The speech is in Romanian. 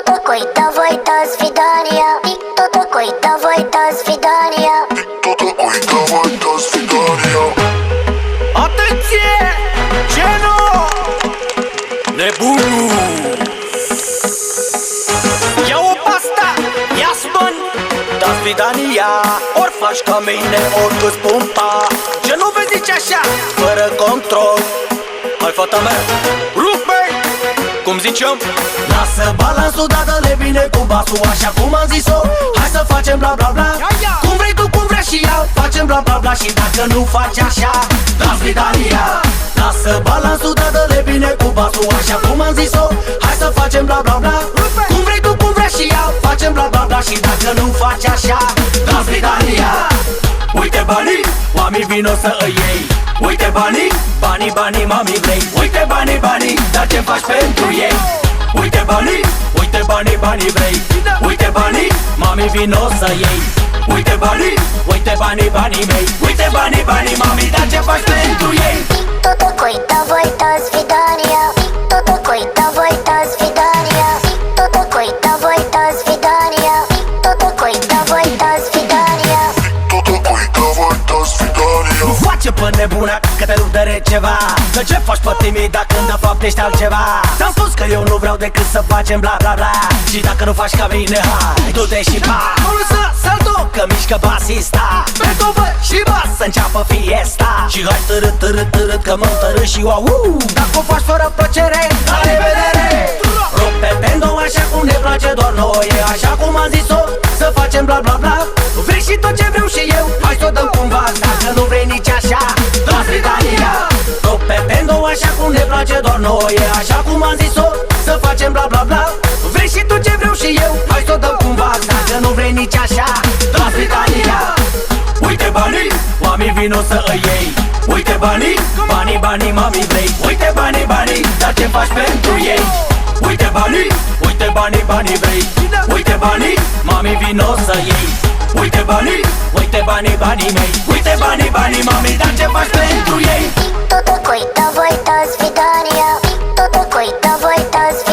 такой, давай до свидания. И кто такой, давай до свидания. И кто такой, давай до свидания. Atenție! Geno! Nebunul! Ia-o pasta, ia spân, da svidania. Ori faci ca mine, ori îți pumpa. Ce nu vezi zici așa, fără control. Hai fata mea, rupe! Cum zicem? Lasă balansul, da, dă-le bine cu basul. Așa cum am zis-o, hai să facem bla bla bla. Cum vrei tu, cum vrei și ea, facem bla bla bla. Și dacă nu faci așa, da svidania. Lasă balansul, da, dă-le bine cu basul. Așa cum am zis-o, hai să facem bla bla bla. Cum vrei tu, cum vrei și ea, facem bla bla bla. Și dacă nu faci așa, da svidania. Uite banii, oamenii vino să îi iei. Uite banii, banii, banii, mami vrei. Uite banii, banii, dar ce faci pentru ei? Uite banii, uite banii, banii vrei. Uite banii, mami vino să iei. Uite banii, uite banii, banii mei. Uite banii, banii, mami, dar ce faci pentru ei? Кто такой, давай до свидания. Кто такой, давай до свидания. Кто такой, давай до свидания. Кто такой, давай до свидания. И кто такой, давай до свидания. Nu face pe nebuna că te rup de receva. De ce faci pe timid dacă de fapt ești altceva? Ți-am spus că eu nu vreau decât să facem bla bla bla. Și dacă nu faci ca mine, hai, du-te și pa. Nu lăsa salto, că mișcă basista. Beethoven și bas să înceapă fiesta. Și hai târât, târât, târât, că mă întărât și wow. Dacă o faci fără plăcere, la revedere. Rupe bendo așa cum ne place doar nouă. Așa cum am zis-o, să facem bla bla bla. Vrei și tot ce vreau și eu, hai să o dăm cumva. Dacă nu vrei nici așa, da svidania. Rupe bendo așa cum ne place doar nouă. Așa cum am zis-o, să facem bla bla bla. Vrei și tu ce vreau și eu, hai să o dăm cumva. Dacă nu vrei nici așa, da svidania. Uite banii, oamenii vino să îi iei. Uite banii, banii, banii, mami vrei. Uite banii, banii, dar ce faci pentru ei? Uite banii, uite banii, banii vrei. Uite banii, mami vino să iei. Uite banii, uite banii, banii mei. Uite banii, banii, mami, dar ce faci pentru ei? Кто такой, давай до свидания. Кто такой, давай до свидания.